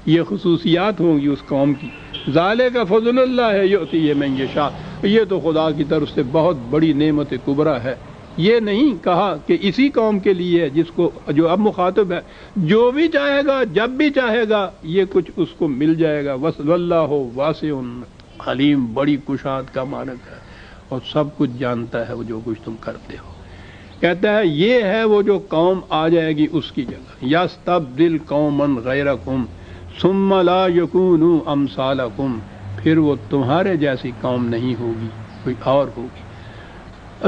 یہ خصوصیات ہوں گی اس قوم کی. ذالک فضل اللہ یؤتی من یشاء، یہ تو خدا کی طرف سے بہت بڑی نعمت کبریٰ ہے. یہ نہیں کہا کہ اسی قوم کے لیے ہے جس کو جو اب مخاطب ہے، جو بھی چاہے گا جب بھی چاہے گا یہ کچھ اس کو مل جائے گا. واللہ واسع علیم، بڑی کشاد کا مالک ہے اور سب کچھ جانتا ہے وہ جو کچھ تم کرتے ہو. کہتا ہے یہ ہے وہ جو قوم آ جائے گی اس کی جگہ. یستبدل قوما غیرکم ثم لا یکونوا امثالکم، پھر وہ تمہارے جیسی قوم نہیں ہوگی، کوئی اور ہوگی.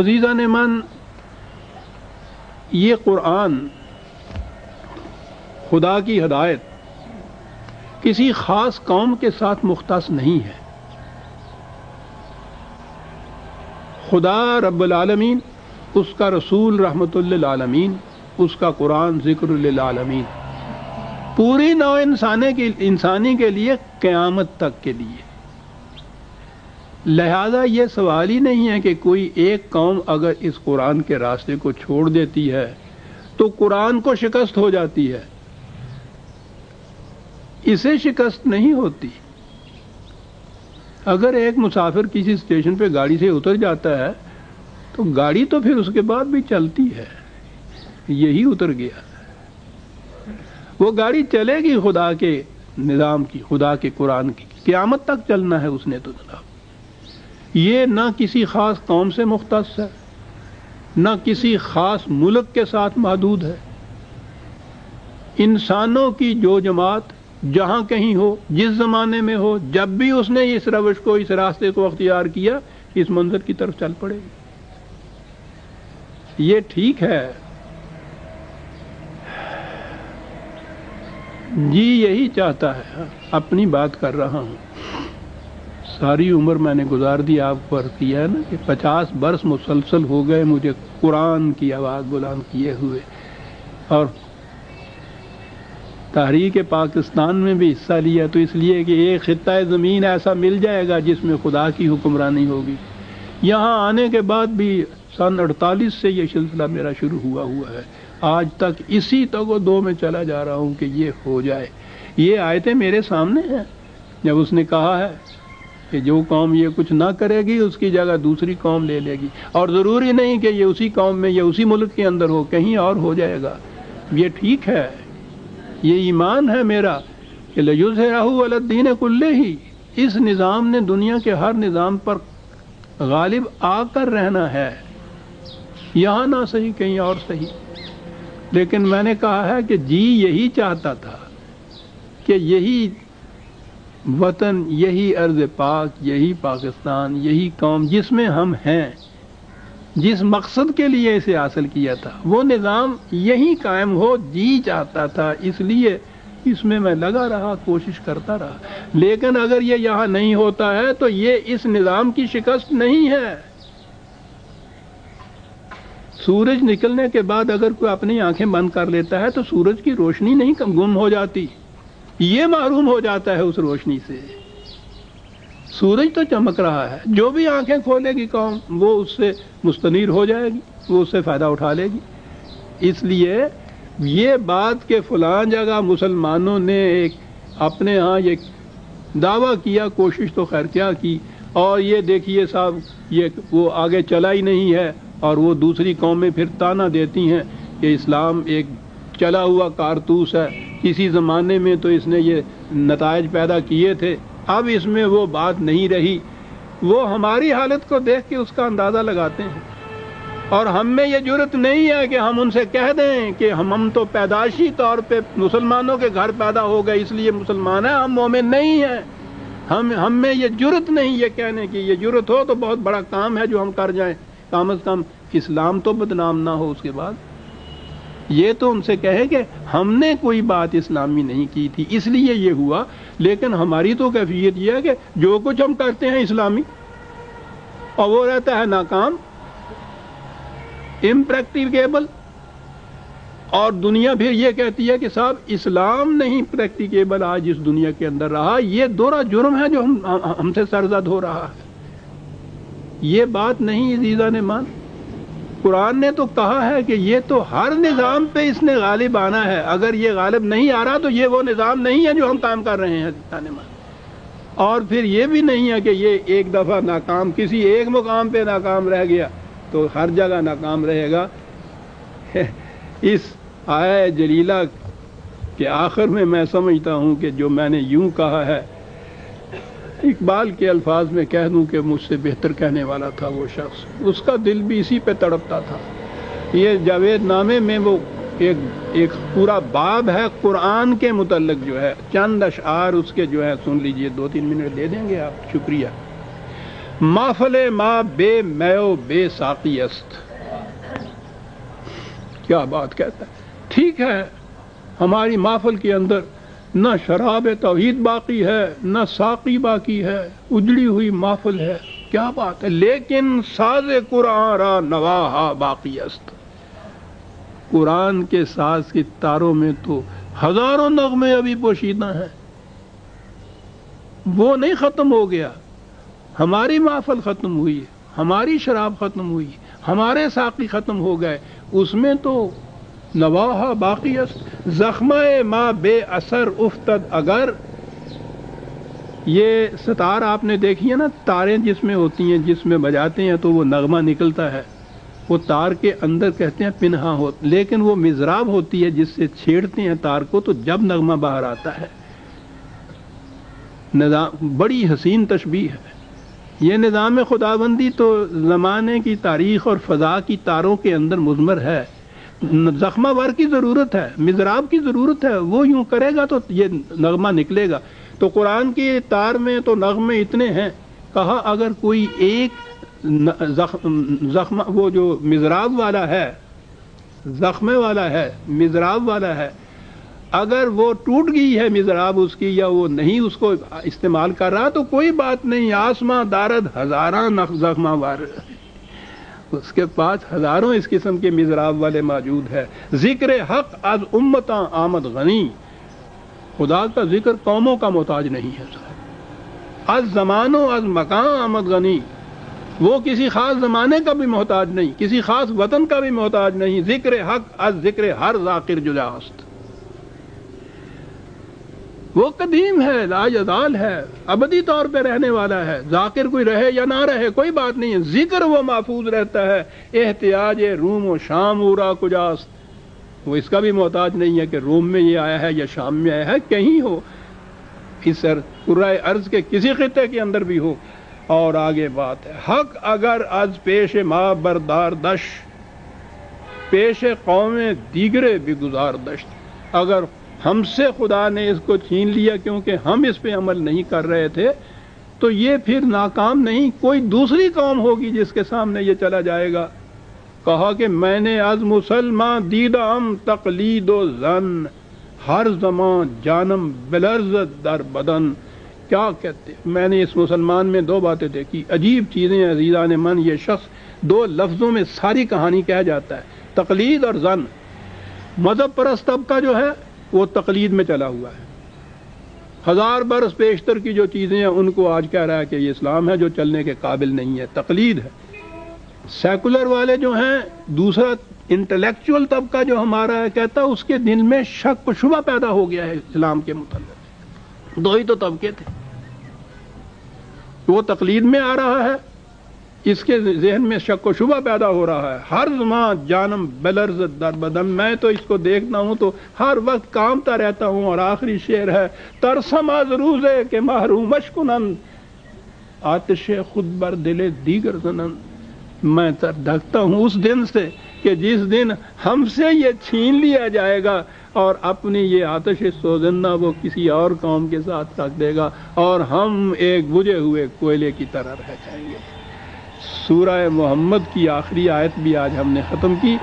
عزیزان من، یہ قرآن خدا کی ہدایت کسی خاص قوم کے ساتھ مختص نہیں ہے. خدا رب العالمین، اس کا رسول رحمت للعالمین، اس کا قرآن ذکر للعالمین، پوری نوع انسانی کے لیے قیامت تک کے لیے. لہذا یہ سوال ہی نہیں ہے کہ کوئی ایک قوم اگر اس قرآن کے راستے کو چھوڑ دیتی ہے تو قرآن کو شکست ہو جاتی ہے. اسے شکست نہیں ہوتی. اگر ایک مسافر کسی اسٹیشن پہ گاڑی سے اتر جاتا ہے تو گاڑی تو پھر اس کے بعد بھی چلتی ہے. یہی اتر گیا، وہ گاڑی چلے گی خدا کے نظام کی، خدا کے قرآن کی، قیامت تک چلنا ہے اس نے تو جناب. یہ نہ کسی خاص قوم سے مختص ہے، نہ کسی خاص ملک کے ساتھ محدود ہے. انسانوں کی جو جماعت جہاں کہیں ہو، جس زمانے میں ہو، جب بھی اس نے اس روش کو، اس راستے کو اختیار کیا، اس منظر کی طرف چل پڑے گی. یہ ٹھیک ہے جی، یہی چاہتا ہے. اپنی بات کر رہا ہوں. ساری عمر میں نے گزار دی آپ پر کیا ہے نا کہ 50 برس مسلسل ہو گئے مجھے قرآن کی آواز بلند کیے ہوئے، اور تحریک پاکستان میں بھی حصہ لیا تو اس لیے کہ ایک خطہ زمین ایسا مل جائے گا جس میں خدا کی حکمرانی ہوگی. یہاں آنے کے بعد بھی سن 48 سے یہ سلسلہ میرا شروع ہوا ہے. آج تک اسی تک و دو میں چلا جا رہا ہوں کہ یہ ہو جائے. یہ آیتیں میرے سامنے ہیں جب اس نے کہا ہے کہ جو قوم یہ کچھ نہ کرے گی اس کی جگہ دوسری قوم لے لے گی، اور ضروری نہیں کہ یہ اسی قوم میں یا اسی ملک کے اندر ہو، کہیں اور ہو جائے گا. یہ ٹھیک ہے، یہ ایمان ہے میرا کہ لَيُظْهِرَهُ عَلَى الدِّينِ كُلِّهِ. اس نظام نے دنیا کے ہر نظام پر غالب آ کر رہنا ہے، یہاں نہ صحیح کہیں اور صحیح. لیکن میں نے کہا ہے کہ جی یہی چاہتا تھا کہ یہی وطن، یہی ارض پاک، یہی پاکستان، یہی قوم جس میں ہم ہیں، جس مقصد کے لیے اسے حاصل کیا تھا، وہ نظام یہی قائم ہو. جی چاہتا تھا، اس لیے اس میں لگا رہا، کوشش کرتا رہا. لیکن اگر یہ یہاں نہیں ہوتا ہے تو یہ اس نظام کی شکست نہیں ہے. سورج نکلنے کے بعد اگر کوئی اپنی آنکھیں بند کر لیتا ہے تو سورج کی روشنی نہیں گم ہو جاتی، یہ محروم ہو جاتا ہے اس روشنی سے. سورج تو چمک رہا ہے، جو بھی آنکھیں کھولے گی قوم وہ اس سے مستنیر ہو جائے گی، وہ اس سے فائدہ اٹھا لے گی. اس لیے یہ بات کہ فلاں جگہ مسلمانوں نے ایک اپنے ہاں یہ دعویٰ کیا، کوشش تو خیر کیا کی، اور یہ دیکھیے صاحب یہ وہ آگے چلا ہی نہیں ہے، اور وہ دوسری قومیں پھر تانا دیتی ہیں کہ اسلام ایک چلا ہوا کارتوس ہے، کسی زمانے میں تو اس نے یہ نتائج پیدا کیے تھے، اب اس میں وہ بات نہیں رہی. وہ ہماری حالت کو دیکھ کے اس کا اندازہ لگاتے ہیں، اور ہم میں یہ جرت نہیں ہے کہ ہم ان سے کہہ دیں کہ ہم تو پیدائشی طور پہ مسلمانوں کے گھر پیدا ہو گئے اس لیے مسلمان ہیں، ہم مومن نہیں ہیں. ہم میں یہ جرت نہیں یہ کہنے کی. یہ جرت ہو تو بہت بڑا کام ہے جو ہم کر جائیں، کم از کم اسلام تو بدنام نہ ہو اس کے بعد. یہ تو ان سے کہے کہ ہم نے کوئی بات اسلامی نہیں کی تھی اس لیے یہ ہوا، لیکن ہماری تو کیفیت یہ ہے کہ جو کچھ ہم کرتے ہیں اسلامی، اور وہ رہتا ہے ناکام، امپریکٹیکیبل. اور دنیا پھر یہ کہتی ہے کہ صاحب اسلام نہیں پریکٹیکیبل آج اس دنیا کے اندر رہا. یہ دوہرا جرم ہے جو ہم سے سرزد ہو رہا ہے. یہ بات نہیں عزیزان مان. قرآن نے تو کہا ہے کہ یہ تو ہر نظام پہ اس نے غالب آنا ہے، اگر یہ غالب نہیں آ رہا تو یہ وہ نظام نہیں ہے جو ہم کام کر رہے ہیں جانے مان۔ اور پھر یہ بھی نہیں ہے کہ یہ ایک دفعہ ناکام، کسی ایک مقام پہ ناکام رہ گیا تو ہر جگہ ناکام رہے گا۔ اس آیہ جلیلہ کے آخر میں میں سمجھتا ہوں کہ جو میں نے یوں کہا ہے، اقبال کے الفاظ میں کہہ دوں کہ مجھ سے بہتر کہنے والا تھا وہ شخص، اس کا دل بھی اسی پہ تڑپتا تھا۔ یہ جاوید نامے میں وہ ایک پورا باب ہے قرآن کے متعلق، جو ہے چند اشعار اس کے جو ہے سن لیجئے، 2-3 منٹ دے دیں گے آپ؟ شکریہ۔ محفل ما بے میو بے ساقی است، کیا بات کہتا ہے۔ ٹھیک ہے، ہماری محفل کے اندر نہ شراب توحید باقی ہے، نہ ساقی باقی ہے، اجڑی ہوئی محفل ہے، کیا بات ہے، لیکن ساز قرآن را نواہا باقی است، قرآن کے ساز کی تاروں میں تو ہزاروں نغمے ابھی پوشیدہ ہیں، وہ نہیں ختم ہو گیا۔ ہماری محفل ختم ہوئی، ہماری شراب ختم ہوئی، ہمارے ساقی ختم ہو گئے، اس میں تو نواہا باقی است۔ زخمہ ما بے اثر افتد اگر، یہ ستار آپ نے دیکھی ہے نا، تاریں جس میں ہوتی ہیں، جس میں بجاتے ہیں تو وہ نغمہ نکلتا ہے، وہ تار کے اندر کہتے ہیں پنہا ہو، لیکن وہ مضراب ہوتی ہے جس سے چھیڑتے ہیں تار کو تو جب نغمہ باہر آتا ہے۔ نظام بڑی حسین تشبیہ ہے۔ یہ نظام خداوندی تو زمانے کی تاریخ اور فضا کی تاروں کے اندر مضمر ہے۔ زخمہ ور کی ضرورت ہے، مضراب کی ضرورت ہے، وہ یوں کرے گا تو یہ نغمہ نکلے گا۔ تو قرآن کی تار میں تو نغمے اتنے ہیں، کہا اگر کوئی ایک زخمہ وہ جو مضراب والا ہے، زخمے والا ہے، مضراب والا ہے، اگر وہ ٹوٹ گئی ہے مضراب اس کی، یا وہ نہیں اس کو استعمال کر رہا تو کوئی بات نہیں، آسماں دارد ہزاراں زخمہ وار، اس کے پاس ہزاروں اس قسم کے مضراب والے موجود ہے۔ ذکر حق از امتاں آمد غنی، خدا کا ذکر قوموں کا محتاج نہیں ہے۔ از زمانوں از مکان آمد غنی، وہ کسی خاص زمانے کا بھی محتاج نہیں، کسی خاص وطن کا بھی محتاج نہیں۔ ذکر حق از ذکر ہر ذاکر جداست، وہ قدیم ہے، لا یزال ہے، ابدی طور پہ رہنے والا ہے، ذاکر کوئی رہے یا نہ رہے کوئی بات نہیں ہے، ذکر وہ محفوظ رہتا ہے۔ احتیاج روم و شام اورا کجاست، وہ اس کا بھی محتاج نہیں ہے کہ روم میں یہ آیا ہے یا شام میں آیا ہے، کہیں ہو، اس کرۂ ارض کے کسی خطے کے اندر بھی ہو۔ اور آگے بات ہے، حق اگر از پیش ما بردار دش، پیش قوم دیگرے بگزار دشت، اگر ہم سے خدا نے اس کو چھین لیا کیونکہ ہم اس پہ عمل نہیں کر رہے تھے تو یہ پھر ناکام نہیں، کوئی دوسری قوم ہوگی جس کے سامنے یہ چلا جائے گا۔ کہا کہ میں نے از مسلمان دیدم تقلید و زن، ہر زمان جانم بلرزت در بدن، کیا کہتے ہیں، میں نے اس مسلمان میں 2 باتیں دیکھی، عجیب چیزیں عزیزان من، یہ شخص 2 لفظوں میں ساری کہانی کہہ جاتا ہے، تقلید اور زن۔ مذہب پرست طبقہ جو ہے وہ تقلید میں چلا ہوا ہے، 1000 برس پیشتر کی جو چیزیں ہیں ان کو آج کہہ رہا ہے کہ یہ اسلام ہے جو چلنے کے قابل نہیں ہے، تقلید ہے۔ سیکولر والے جو ہیں، دوسرا انٹلیکچوئل طبقہ جو ہمارا ہے، کہتا ہے اس کے دل میں شک و شبہ پیدا ہو گیا ہے اسلام کے متعلق۔ 2 ہی تو طبقے تھے، وہ تقلید میں آ رہا ہے، اس کے ذہن میں شک و شبہ پیدا ہو رہا ہے۔ ہر زمان جانم بلرزت در بدن، میں تو اس کو دیکھتا ہوں تو ہر وقت کانپتا رہتا ہوں۔ اور آخری شعر ہے، ترسم از روزے کہ محرومش کنند، آتش خود بر دل دیگر زنند، میں دھکتا ہوں اس دن سے کہ جس دن ہم سے یہ چھین لیا جائے گا اور اپنی یہ آتش سوزندہ وہ کسی اور قوم کے ساتھ رکھ دے گا اور ہم ایک بجھے ہوئے کوئلے کی طرح رہ جائیں گے۔ سورہ محمد کی آخری آیت بھی آج ہم نے ختم کی۔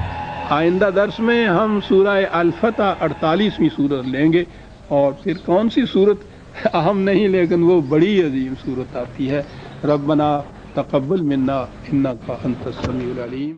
آئندہ درس میں ہم سورہ الفتح 48ویں سورت لیں گے، اور پھر کون سی سورت اہم نہیں لیکن وہ بڑی عظیم سورت آتی ہے۔ ربنا تقبل منا انک انت السمیع العلیم۔